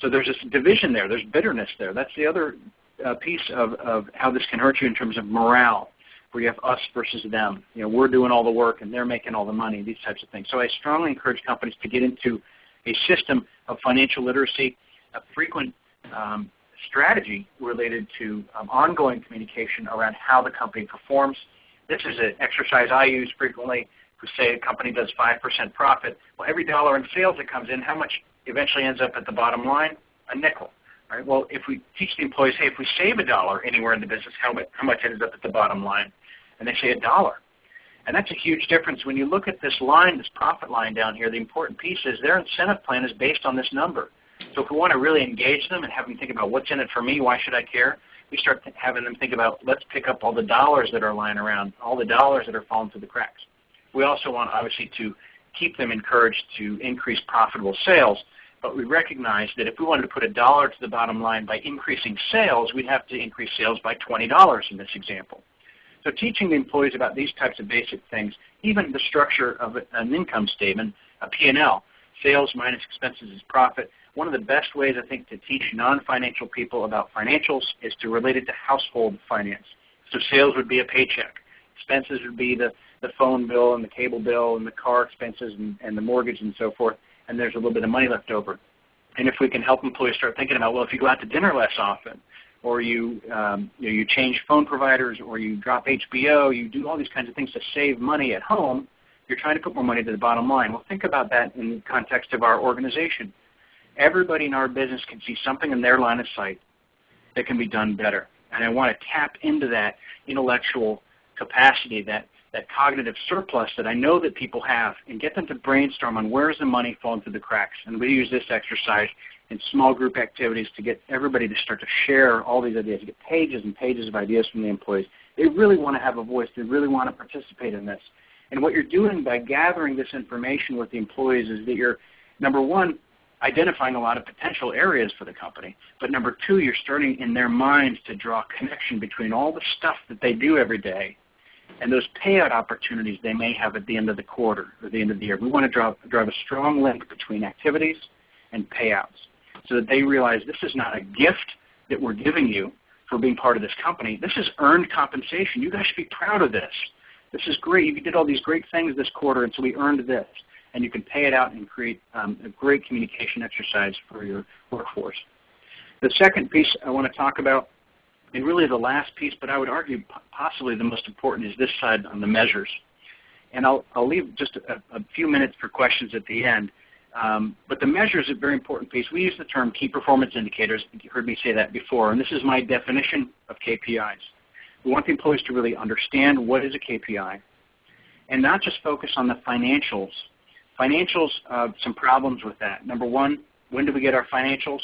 So there's this division there, there's bitterness there. That's the other piece of how this can hurt you in terms of morale, where you have us versus them. We're doing all the work and they're making all the money, these types of things. So I strongly encourage companies to get into a system of financial literacy, a frequent strategy related to ongoing communication around how the company performs. This is an exercise I use frequently. If we say a company does 5% profit, well, every dollar in sales that comes in, how much eventually ends up at the bottom line? A nickel. Right? Well, if we teach the employees, hey, if we save $1 anywhere in the business, how much ends up at the bottom line? And they say $1. And that's a huge difference. When you look at this line, this profit line down here, the important piece is their incentive plan is based on this number. So if we want to really engage them and have them think about what's in it for me, why should I care, we start having them think about, let's pick up all the dollars that are lying around, all the dollars that are falling through the cracks. We also want, obviously, to keep them encouraged to increase profitable sales, but we recognize that if we wanted to put $1 to the bottom line by increasing sales, we'd have to increase sales by $20 in this example. So teaching the employees about these types of basic things, even the structure of an income statement, a P&L, sales minus expenses is profit. One of the best ways, I think, to teach non-financial people about financials is to relate it to household finance. So sales would be a paycheck. Expenses would be the phone bill and the cable bill and the car expenses and the mortgage and so forth, and there's a little bit of money left over. And if we can help employees start thinking about, well, if you go out to dinner less often, or you change phone providers, or you drop HBO, you do all these kinds of things to save money at home, you're trying to put more money to the bottom line. Well, think about that in the context of our organization. Everybody in our business can see something in their line of sight that can be done better. And I want to tap into that intellectual capacity, that cognitive surplus that I know that people have, and get them to brainstorm on where's the money falling through the cracks. And we use this exercise in small group activities to get everybody to start to share all these ideas, to get pages and pages of ideas from the employees. They really want to have a voice. They really want to participate in this. And what you're doing by gathering this information with the employees is that you're, number one, identifying a lot of potential areas for the company, but number two, you're starting in their minds to draw a connection between all the stuff that they do every day and those payout opportunities they may have at the end of the quarter or the end of the year. We want to drive a strong link between activities and payouts so that they realize this is not a gift that we're giving you for being part of this company. This is earned compensation. You guys should be proud of this. This is great. You did all these great things this quarter, and so we earned this. And you can pay it out and create a great communication exercise for your workforce. The second piece I want to talk about, and really the last piece, but I would argue possibly the most important, is this side on the measures. And I'll leave just a few minutes for questions at the end. But the measures is a very important piece. We use the term key performance indicators. I think you heard me say that before, and this is my definition of KPIs. We want the employees to really understand what is a KPI and not just focus on the financials. Financials, some problems with that. Number one, when do we get our financials?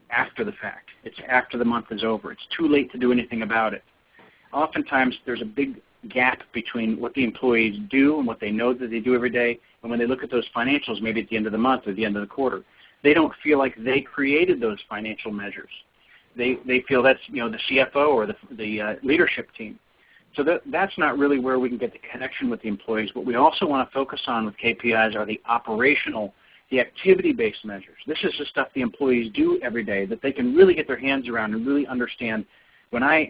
After the fact. It's after the month is over. It's too late to do anything about it. Oftentimes, there's a big gap between what the employees do and what they know that they do every day, and when they look at those financials, maybe at the end of the month or the end of the quarter, they don't feel like they created those financial measures. They feel that's the CFO or the leadership team. So that's not really where we can get the connection with the employees. What we also want to focus on with KPIs are the operational, the activity-based measures. This is the stuff the employees do every day that they can really get their hands around and really understand. When I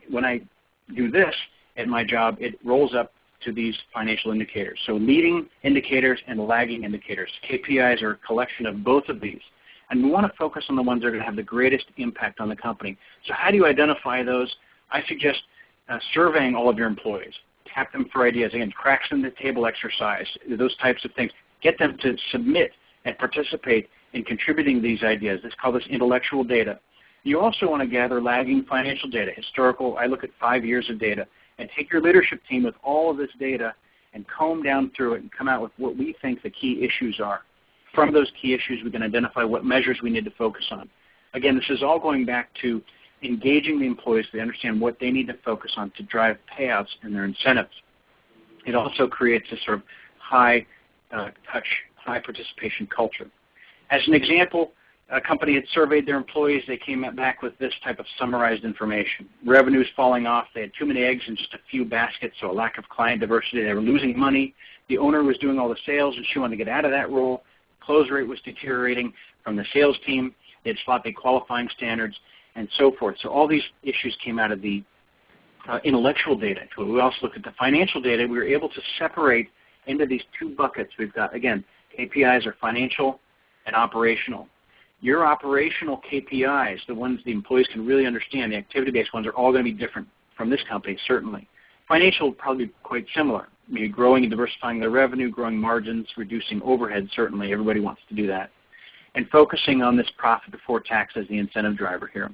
do this at my job, it rolls up to these financial indicators. So leading indicators and lagging indicators. KPIs are a collection of both of these. And we want to focus on the ones that are going to have the greatest impact on the company. So how do you identify those? I suggest surveying all of your employees. Tap them for ideas. Again, cracks in the table exercise, those types of things. Get them to submit and participate in contributing these ideas. Let's call this intellectual data. You also want to gather lagging financial data, historical. I look at 5 years of data, and take your leadership team with all of this data and comb down through it and come out with what we think the key issues are. From those key issues, we can identify what measures we need to focus on. Again, this is all going back to engaging the employees so they understand what they need to focus on to drive payouts and their incentives. It also creates a sort of high-touch, high-participation culture. As an example, a company had surveyed their employees. They came back with this type of summarized information. Revenues falling off. They had too many eggs in just a few baskets, so a lack of client diversity. They were losing money. The owner was doing all the sales, and she wanted to get out of that role. Close rate was deteriorating from the sales team. They had sloppy qualifying standards. and so forth. So all these issues came out of the intellectual data. We also looked at the financial data. We were able to separate into these two buckets. We've got, again, KPIs are financial and operational. Your operational KPIs, the ones the employees can really understand, the activity-based ones, are all going to be different from this company, certainly. Financial will probably be quite similar. Maybe growing and diversifying their revenue, growing margins, reducing overhead, certainly. Everybody wants to do that. And focusing on this profit before tax as the incentive driver here.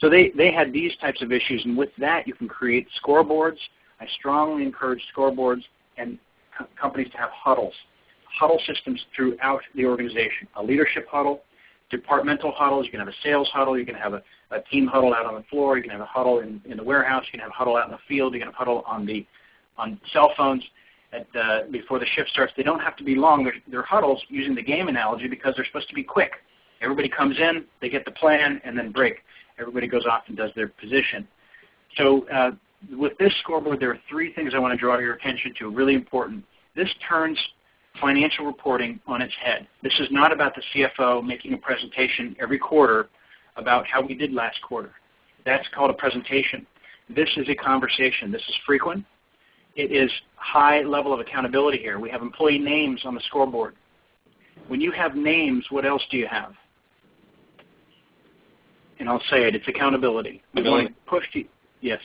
So they had these types of issues, and with that you can create scoreboards. I strongly encourage scoreboards and companies to have huddles, huddle systems throughout the organization. A leadership huddle, departmental huddles, you can have a sales huddle, you can have a team huddle out on the floor, you can have a huddle in the warehouse, you can have a huddle out in the field, you can have a huddle on cell phones before the shift starts. They don't have to be long. They're huddles, using the game analogy, because they're supposed to be quick. Everybody comes in, they get the plan, and then break. Everybody goes off and does their position. So with this scoreboard, there are three things I want to draw your attention to, really important. This turns financial reporting on its head. This is not about the CFO making a presentation every quarter about how we did last quarter. That's called a presentation. This is a conversation. This is frequent. It is high level of accountability here. We have employee names on the scoreboard. When you have names, what else do you have? And I'll say it, it's accountability. We want to push you. Yes.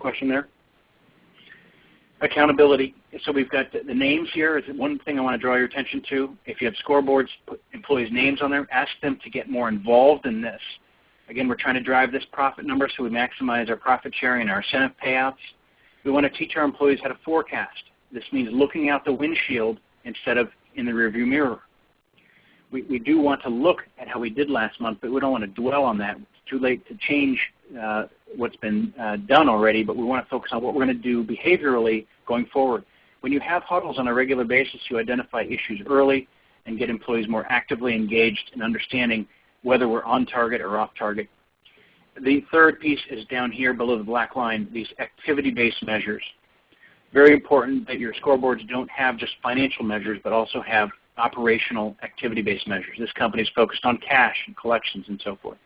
Question there? Accountability. So we've got the names here. Is one thing I want to draw your attention to. If you have scoreboards, put employees' names on there. Ask them to get more involved in this. Again, we're trying to drive this profit number so we maximize our profit sharing and our incentive payouts. We want to teach our employees how to forecast. This means looking out the windshield instead of in the rearview mirror. We do want to look at how we did last month, but we don't want to dwell on that. It's too late to change what's been done already, but we want to focus on what we're going to do behaviorally going forward. When you have huddles on a regular basis, you identify issues early and get employees more actively engaged in understanding whether we're on target or off target. The third piece is down here below the black line, these activity-based measures. Very important that your scoreboards don't have just financial measures, but also have operational activity-based measures. This company is focused on cash and collections and so forth.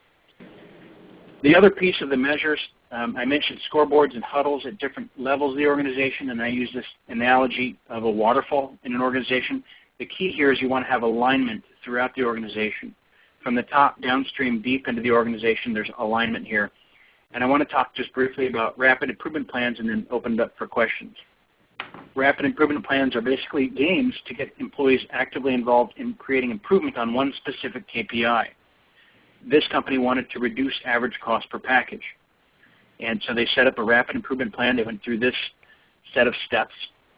The other piece of the measures, I mentioned scoreboards and huddles at different levels of the organization, and I use this analogy of a waterfall in an organization. The key here is you want to have alignment throughout the organization. From the top downstream deep into the organization, there's alignment here. And I want to talk just briefly about rapid improvement plans and then open it up for questions. Rapid improvement plans are basically games to get employees actively involved in creating improvement on one specific KPI. This company wanted to reduce average cost per package. And so they set up a rapid improvement plan. They went through this set of steps.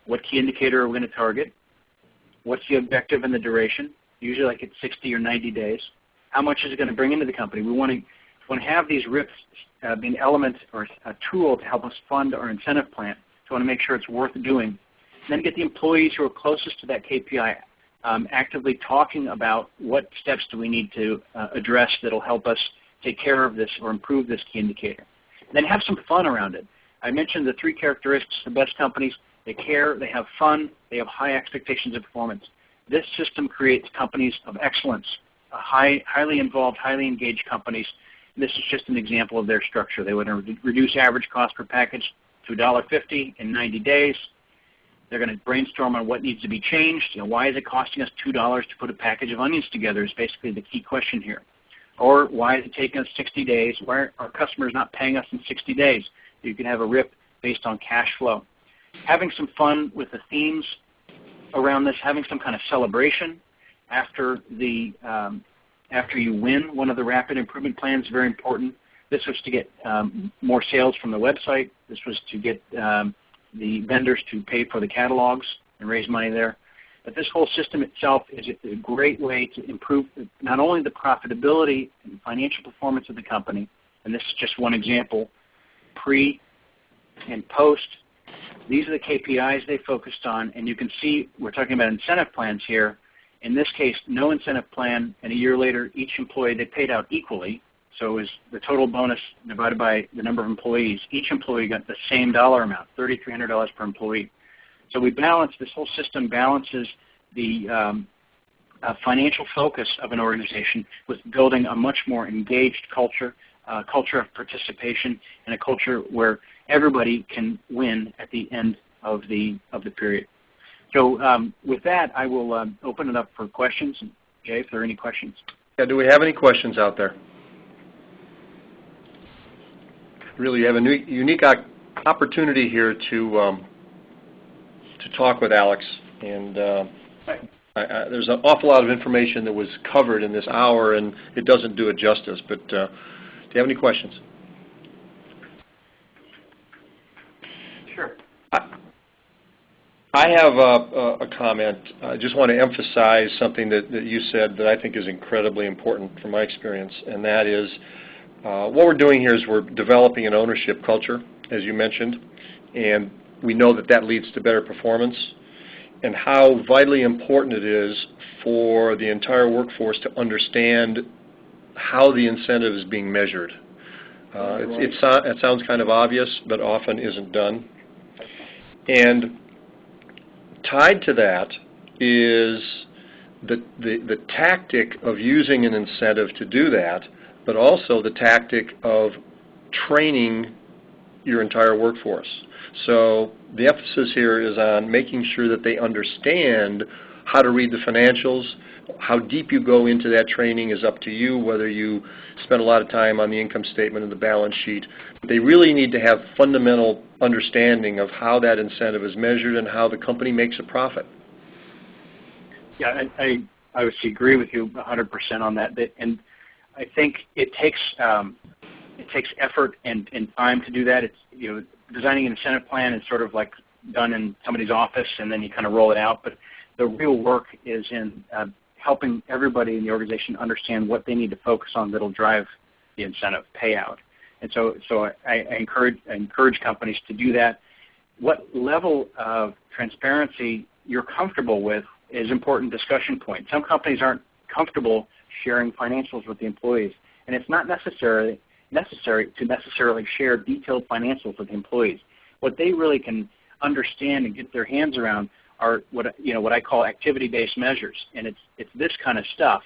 What key indicator are we going to target? What's the objective and the duration? Usually like it's 60 or 90 days. How much is it going to bring into the company? We want to have these RIPs be an element or a tool to help us fund our incentive plan. So we want to make sure it's worth doing. And then get the employees who are closest to that KPI actively talking about what steps do we need to address that will help us take care of this or improve this key indicator. And then have some fun around it. I mentioned the three characteristics of the best companies. They care, they have fun, they have high expectations of performance. This system creates companies of excellence, highly involved, highly engaged companies. This is just an example of their structure. They would reduce average cost per package to $1.50 in 90 days. They're going to brainstorm on what needs to be changed. Why is it costing us $2 to put a package of onions together is basically the key question here. Or why is it taking us 60 days? Why are our customers not paying us in 60 days? You can have a RIP based on cash flow. Having some fun with the themes around this, having some kind of celebration after you win one of the rapid improvement plans is very important. This was to get more sales from the website. This was to get the vendors to pay for the catalogs and raise money there. But this whole system itself is a great way to improve not only the profitability and financial performance of the company, and this is just one example, pre and post. These are the KPIs they focused on, and you can see we're talking about incentive plans here. In this case, no incentive plan, and a year later, each employee, they paid out equally. So it was the total bonus divided by the number of employees. Each employee got the same dollar amount, $3,300 per employee. So we balance, this whole system balances the financial focus of an organization with building a much more engaged culture, a culture of participation, and a culture where everybody can win at the end of the period. So with that, I will open it up for questions. Jay, if there are any questions. Yeah, do we have any questions out there? Really, you have a unique opportunity here to talk with Alex, and there's an awful lot of information that was covered in this hour, and it doesn't do it justice. But do you have any questions? Sure. I have a comment. I just want to emphasize something that you said that I think is incredibly important from my experience, and that is what we're doing here is we're developing an ownership culture, as you mentioned, and we know that that leads to better performance, and how vitally important it is for the entire workforce to understand how the incentive is being measured. It sounds kind of obvious, but often isn't done. And tied to that is the tactic of using an incentive to do that, but also the tactic of training your entire workforce. So the emphasis here is on making sure that they understand how to read the financials. How deep you go into that training is up to you, whether you spend a lot of time on the income statement and the balance sheet. But they really need to have fundamental understanding of how that incentive is measured and how the company makes a profit. Yeah, I obviously agree with you 100% on that. And I think it takes effort and time to do that. It's, designing an incentive plan is sort of like done in somebody's office, and then you kind of roll it out. But the real work is in helping everybody in the organization understand what they need to focus on that'll drive the incentive payout. And so I encourage companies to do that. What level of transparency you're comfortable with is an important discussion point. Some companies aren't comfortable sharing financials with the employees, and it's not necessary to share detailed financials with the employees. What they really can understand and get their hands around are what I call activity-based measures, and it's this kind of stuff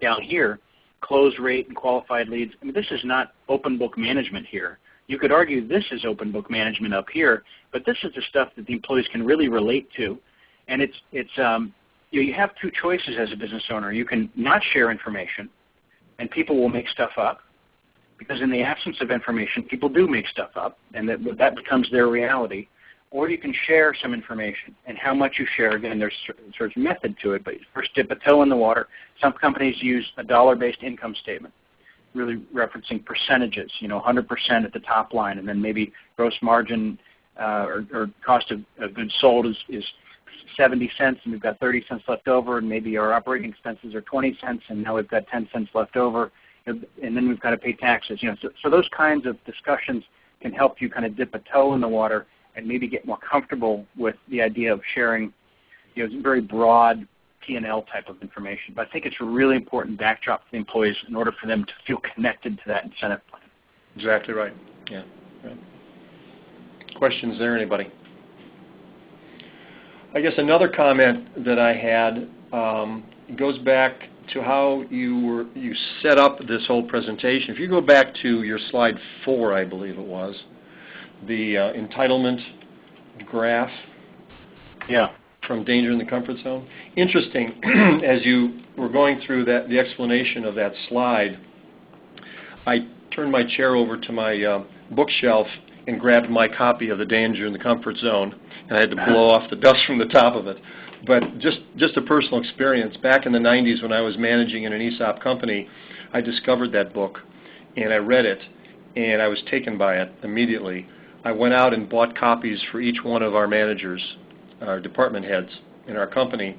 down here, close rate and qualified leads. I mean, this is not open book management here. You could argue this is open book management up here, but this is the stuff that the employees can really relate to, and you have two choices as a business owner. You can not share information, and people will make stuff up, because in the absence of information, people do make stuff up, and that becomes their reality. Or you can share some information, and how much you share, again, there's sort of method to it, but first dip a toe in the water. Some companies use a dollar-based income statement, really referencing percentages, 100% at the top line, and then maybe gross margin or cost of goods sold is 70 cents, and we've got 30 cents left over, and maybe our operating expenses are 20 cents, and now we've got 10 cents left over, and then we've got to pay taxes. So those kinds of discussions can help you kind of dip a toe in the water and maybe get more comfortable with the idea of sharing, very broad P&L type of information. But I think it's a really important backdrop for the employees in order for them to feel connected to that incentive plan. Exactly right. Yeah. Right. Questions there, anybody? I guess another comment that I had goes back to how you set up this whole presentation. If you go back to your slide 4, I believe it was, the entitlement graph. Yeah. From danger in the comfort zone. Interesting, as you were going through the explanation of that slide, I turned my chair over to my bookshelf and grabbed my copy of The Danger in the Comfort Zone, and I had to blow off the dust from the top of it. But just a personal experience. Back in the 90s when I was managing in an ESOP company, I discovered that book, and I read it, and I was taken by it immediately. I went out and bought copies for each one of our managers, our department heads in our company,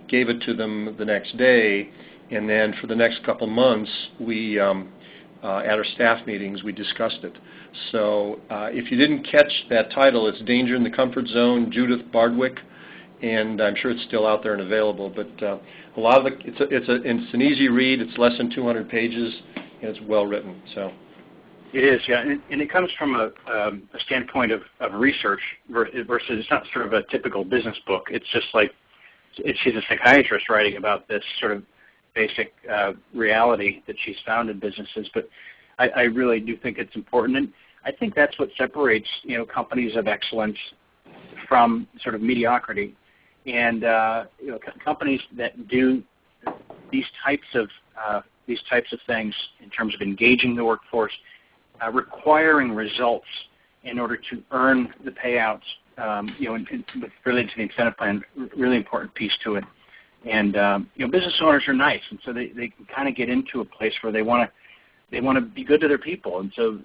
gave it to them the next day, and then for the next couple months, we, at our staff meetings, we discussed it. So if you didn't catch that title, it's Danger in the Comfort Zone, Judith Bardwick, and I'm sure it's still out there and available. But a lot of it's an easy read. It's less than 200 pages, and it's well written. So. It is, yeah, and it comes from a standpoint of research versus it's not sort of a typical business book. It's just like she's a psychiatrist writing about this sort of basic reality that she's found in businesses. But I really do think it's important, and I think that's what separates companies of excellence from sort of mediocrity. And companies that do these types of things in terms of engaging the workforce, requiring results in order to earn the payouts, related to the incentive plan, really important piece to it. And business owners are nice, and so they can kind of get into a place where they want to be good to their people, and so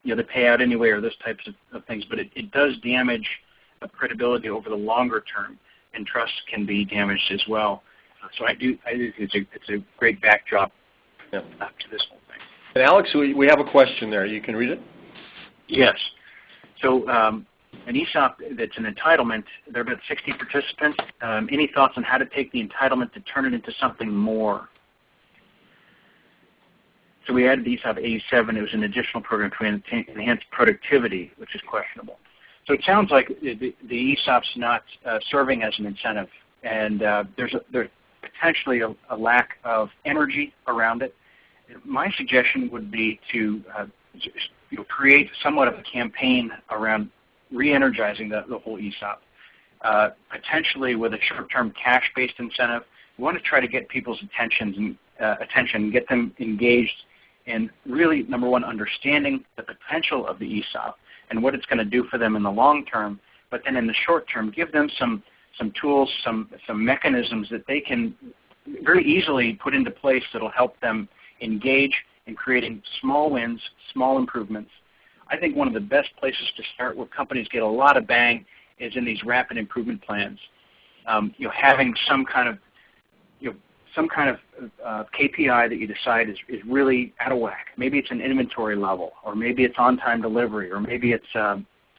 they pay out anyway, or those types of things. But it does damage credibility over the longer term, and trust can be damaged as well. So I think it's a great backdrop to this whole thing. And Alex, we have a question there. You can read it? Yes. So an ESOP that's an entitlement, there are about 60 participants. Any thoughts on how to take the entitlement to turn it into something more? So we added ESOP 87. It was an additional program to enhance productivity, which is questionable. So it sounds like the ESOP's not serving as an incentive, and there's potentially a lack of energy around it. My suggestion would be to create somewhat of a campaign around re-energizing the whole ESOP, potentially with a short-term cash-based incentive. We want to try to get people's attention, get them engaged in really, number one, understanding the potential of the ESOP and what it's going to do for them in the long term, but then in the short term, give them some tools, some mechanisms that they can very easily put into place that will help them engage in creating small wins, small improvements. I think one of the best places to start where companies get a lot of bang is in these rapid improvement plans. Having some kind of KPI that you decide is really out of whack. Maybe it's an inventory level, or maybe it's on-time delivery, or maybe it's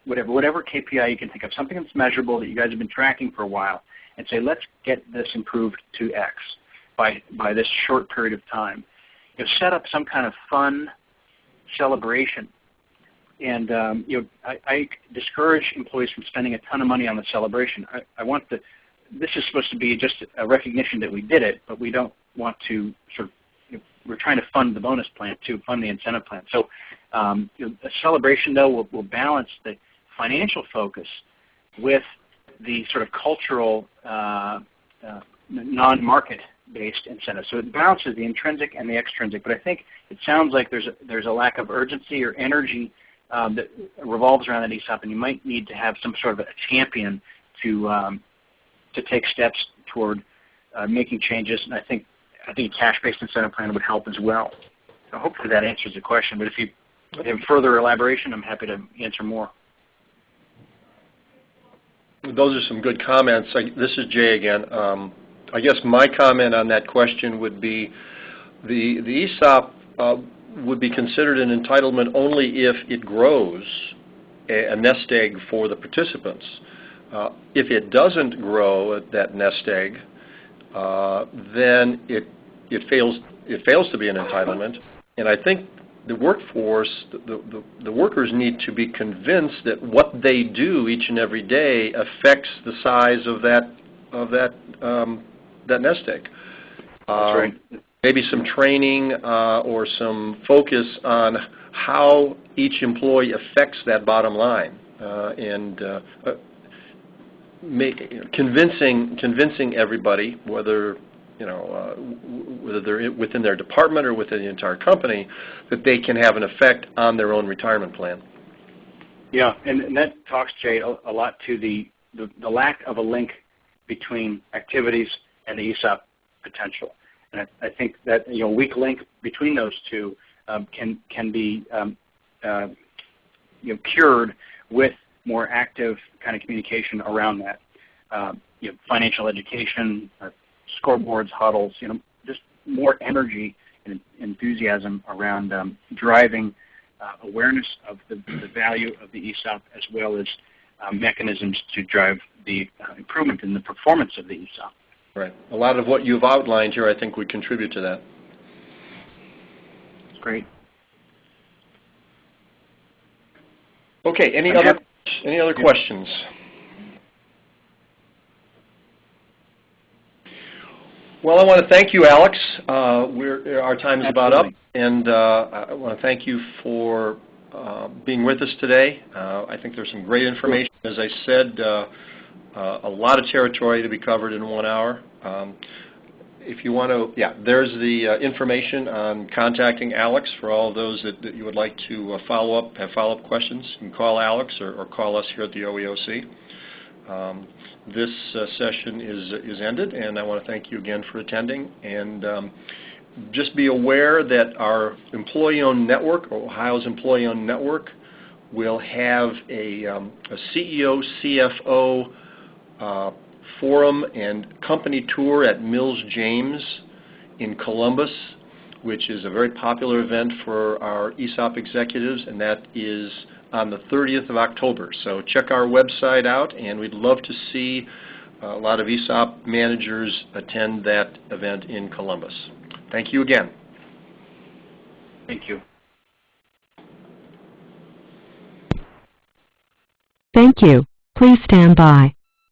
whatever KPI you can think of, something that's measurable that you guys have been tracking for a while, and say, let's get this improved to X by this short period of time. Set up some kind of fun celebration. And I discourage employees from spending a ton of money on the celebration. This is supposed to be just a recognition that we did it, but we don't want to we're trying to fund the bonus plan too, fund the incentive plan. So a celebration, though, will balance the financial focus with the sort of cultural, non-market-based incentive. So it balances the intrinsic and the extrinsic. But I think it sounds like there's a lack of urgency or energy that revolves around that ESOP, and you might need to have some sort of a champion to take steps toward making changes. And I think a cash-based incentive plan would help as well. So hopefully that answers the question. But if you have further elaboration, I'm happy to answer more. Those are some good comments. This is Jay again. I guess my comment on that question would be the ESOP would be considered an entitlement only if it grows a nest egg for the participants. If it doesn't grow that nest egg, then it fails to be an entitlement. And I think the workforce, the workers need to be convinced that what they do each and every day affects the size of that nest egg. That's right. Maybe some training or some focus on how each employee affects that bottom line, and convincing everybody, whether they're within their department or within the entire company, that they can have an effect on their own retirement plan. Yeah, and that talks, Jay, a lot to the lack of a link between activities and the ESOP potential. And I think that weak link between those two can be cured with more active kind of communication around that. Financial education, scoreboards, huddles, just more energy and enthusiasm around driving awareness of the value of the ESOP, as well as mechanisms to drive the improvement in the performance of the ESOP. Right. A lot of what you've outlined here, I think, would contribute to that. Great. Okay. Any other questions? Well, I want to thank you, Alex. Our time is about up, Absolutely. and I want to thank you for being with us today. I think there's some great information. As I said, a lot of territory to be covered in 1 hour. If you want to, there's the information on contacting Alex for all of those that you would like to have follow-up questions. You can call Alex or call us here at the OEOC. This session is ended, and I want to thank you again for attending. And just be aware that our employee-owned network, Ohio's employee-owned network, will have a CEO, CFO forum and company tour at Mills James in Columbus, which is a very popular event for our ESOP executives, and that is on the 30th of October. So check our website out, and we'd love to see a lot of ESOP managers attend that event in Columbus. Thank you again. Thank you. Thank you. Please stand by.